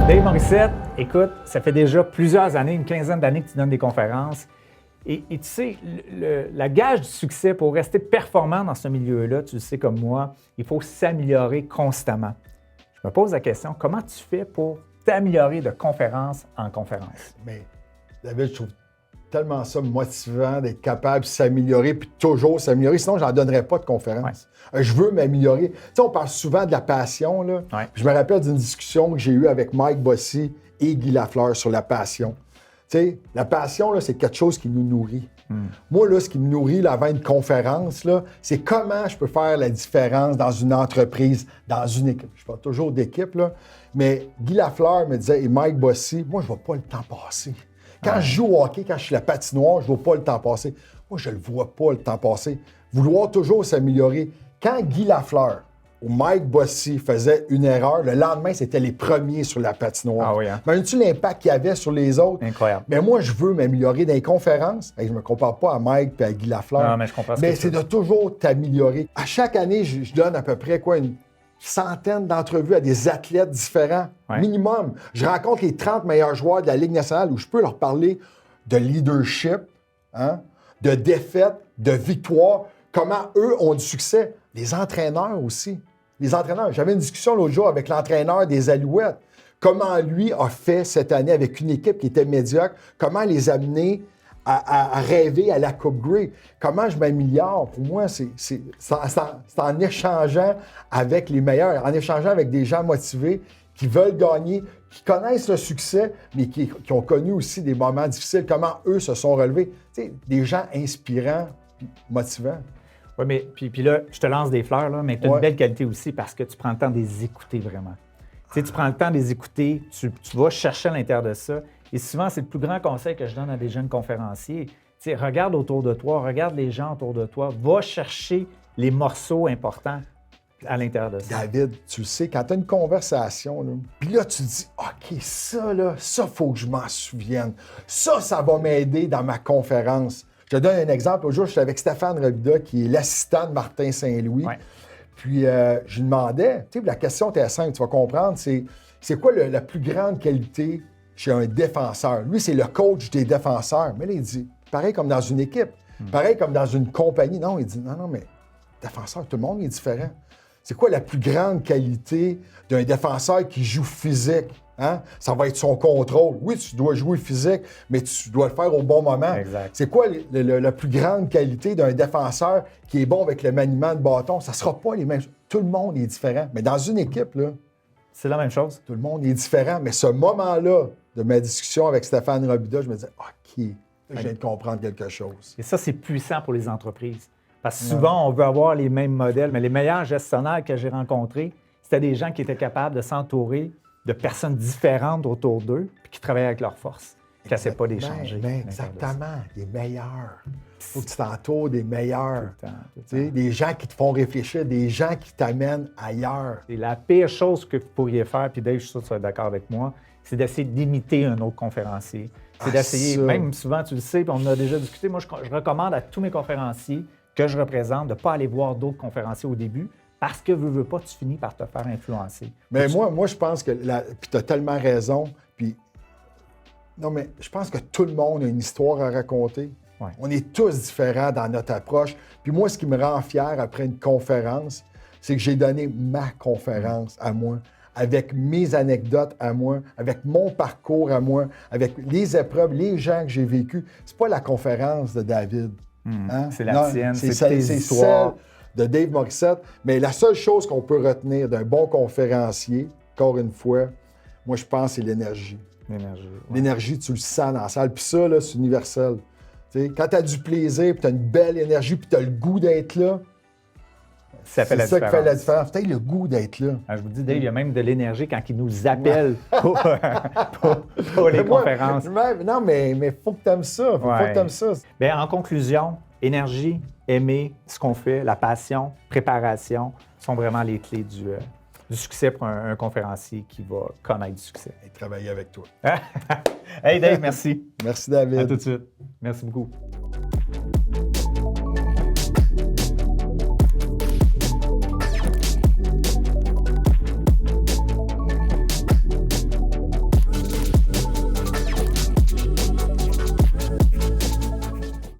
Dave Morissette, écoute, ça fait déjà plusieurs années, une quinzaine d'années que tu donnes des conférences. Et tu sais, la gage du succès pour rester performant dans ce milieu-là, tu le sais comme moi, il faut s'améliorer constamment. Je me pose la question, comment tu fais pour t'améliorer de conférence en conférence? Mais David, je trouve tellement ça motivant d'être capable de s'améliorer puis toujours s'améliorer. Sinon, je n'en donnerais pas de conférence. Ouais. Je veux m'améliorer. Tu sais, on parle souvent de la passion. Là. Ouais. Je me rappelle d'une discussion que j'ai eue avec Mike Bossy et Guy Lafleur sur la passion. Tu sais, la passion, là, c'est quelque chose qui nous nourrit. Moi, là, ce qui me nourrit là, avant une conférence, là, c'est comment je peux faire la différence dans une entreprise, dans une équipe. Je parle toujours d'équipe, là, mais Guy Lafleur me disait, et Mike Bossy, moi, je ne vois pas le temps passer. Quand je joue au hockey, quand je suis la patinoire, je ne vois pas le temps passer. Moi, je ne le vois pas le temps passer. Vouloir toujours s'améliorer. Quand Guy Lafleur ou Mike Bossy faisait une erreur, le lendemain, c'était les premiers sur la patinoire. Ah oui, hein? Imagines-tu l'impact qu'il y avait sur les autres? Incroyable. Mais moi, je veux m'améliorer dans les conférences. Je ne me compare pas à Mike et à Guy Lafleur. Non, mais je comprends ce mais que c'est de toujours t'améliorer. À chaque année, je donne à peu près une centaine d'entrevues à des athlètes différents, minimum. Je rencontre les 30 meilleurs joueurs de la Ligue nationale où je peux leur parler de leadership, hein, de défaite, de victoire, comment eux ont du succès. Les entraîneurs aussi. Les entraîneurs. J'avais une discussion l'autre jour avec l'entraîneur des Alouettes. Comment lui a fait cette année avec une équipe qui était médiocre, comment les amener à rêver à la Coupe Grey. Comment je m'améliore? Pour moi, c'est en échangeant avec les meilleurs, en échangeant avec des gens motivés qui veulent gagner, qui connaissent le succès, mais qui ont connu aussi des moments difficiles. Comment eux se sont relevés. Tu sais, des gens inspirants, motivants. Oui, mais puis là, je te lance des fleurs, là, mais tu as une belle qualité aussi parce que tu prends le temps de les écouter vraiment. Tu sais, tu prends le temps de les écouter, tu vas chercher à l'intérieur de ça. Et souvent, c'est le plus grand conseil que je donne à des jeunes conférenciers. Tu sais, regarde autour de toi, regarde les gens autour de toi, va chercher les morceaux importants à l'intérieur de ça. David, tu le sais, quand tu as une conversation, puis là, tu te dis, OK, ça, il faut que je m'en souvienne. Ça va m'aider dans ma conférence. Je te donne un exemple. Aujourd'hui, j'étais avec Stéphane Robida, qui est l'assistant de Martin Saint-Louis. Ouais. Puis, je lui demandais, tu sais, la question était simple, tu vas comprendre, c'est quoi la plus grande qualité chez un défenseur? Lui, c'est le coach des défenseurs. Mais là, il dit, pareil comme dans une équipe, pareil comme dans une compagnie. Non, il dit, non, mais défenseur, tout le monde est différent. C'est quoi la plus grande qualité d'un défenseur qui joue physique? Hein? Ça va être son contrôle. Oui, tu dois jouer physique, mais tu dois le faire au bon moment. Exact. C'est quoi la plus grande qualité d'un défenseur qui est bon avec le maniement de bâton? Ça ne sera pas les mêmes choses. Tout le monde est différent. Mais dans une équipe, là, c'est la même chose. Tout le monde est différent. Mais ce moment-là de ma discussion avec Stéphane Robida, je me disais, OK, je viens de comprendre quelque chose. Et ça, c'est puissant pour les entreprises. Parce que souvent, on veut avoir les mêmes modèles, mais les meilleurs gestionnaires que j'ai rencontrés, c'était des gens qui étaient capables de s'entourer de personnes différentes autour d'eux puis qui travaillaient avec leurs forces, qui n'essaient pas d'échanger. Exactement, les meilleurs. Il faut que tu t'entoures des meilleurs. Tout le temps. Des gens qui te font réfléchir, des gens qui t'amènent ailleurs. Et la pire chose que vous pourriez faire, puis Dave, je suis sûr que tu vas être d'accord avec moi, c'est d'essayer d'imiter un autre conférencier. C'est d'essayer, même souvent, tu le sais, puis on en a déjà discuté, moi, je recommande à tous mes conférenciers que je représente de ne pas aller voir d'autres conférenciers au début, parce que, veux pas, tu finis par te faire influencer. Mais moi, je pense que, puis tu as tellement raison, puis non, mais je pense que tout le monde a une histoire à raconter. Ouais. On est tous différents dans notre approche. Puis moi, ce qui me rend fier après une conférence, c'est que j'ai donné ma conférence à moi, avec mes anecdotes à moi, avec mon parcours à moi, avec les épreuves, les gens que j'ai vécus. C'est pas la conférence de David. Hein? C'est la tienne, c'est tes celle histoires. de Dave Morissette. Mais la seule chose qu'on peut retenir d'un bon conférencier, encore une fois, moi, je pense, c'est l'énergie. L'énergie, tu le sens dans la salle. Puis ça, là, c'est universel. T'sais, quand tu as du plaisir, puis tu as une belle énergie, puis tu as le goût d'être là, c'est ça qui fait la différence. Tu as le goût d'être là. Alors, je vous dis, Dave, il y a même de l'énergie quand il nous appelle pour les conférences. Non, mais il faut que tu aimes ça. Faut que tu aimes ça. Bien, en conclusion, énergie, aimer ce qu'on fait, la passion, préparation sont vraiment les clés du succès pour un conférencier qui va connaître du succès. Et travailler avec toi. Hey Dave, merci. Merci David. À tout de suite. Merci beaucoup.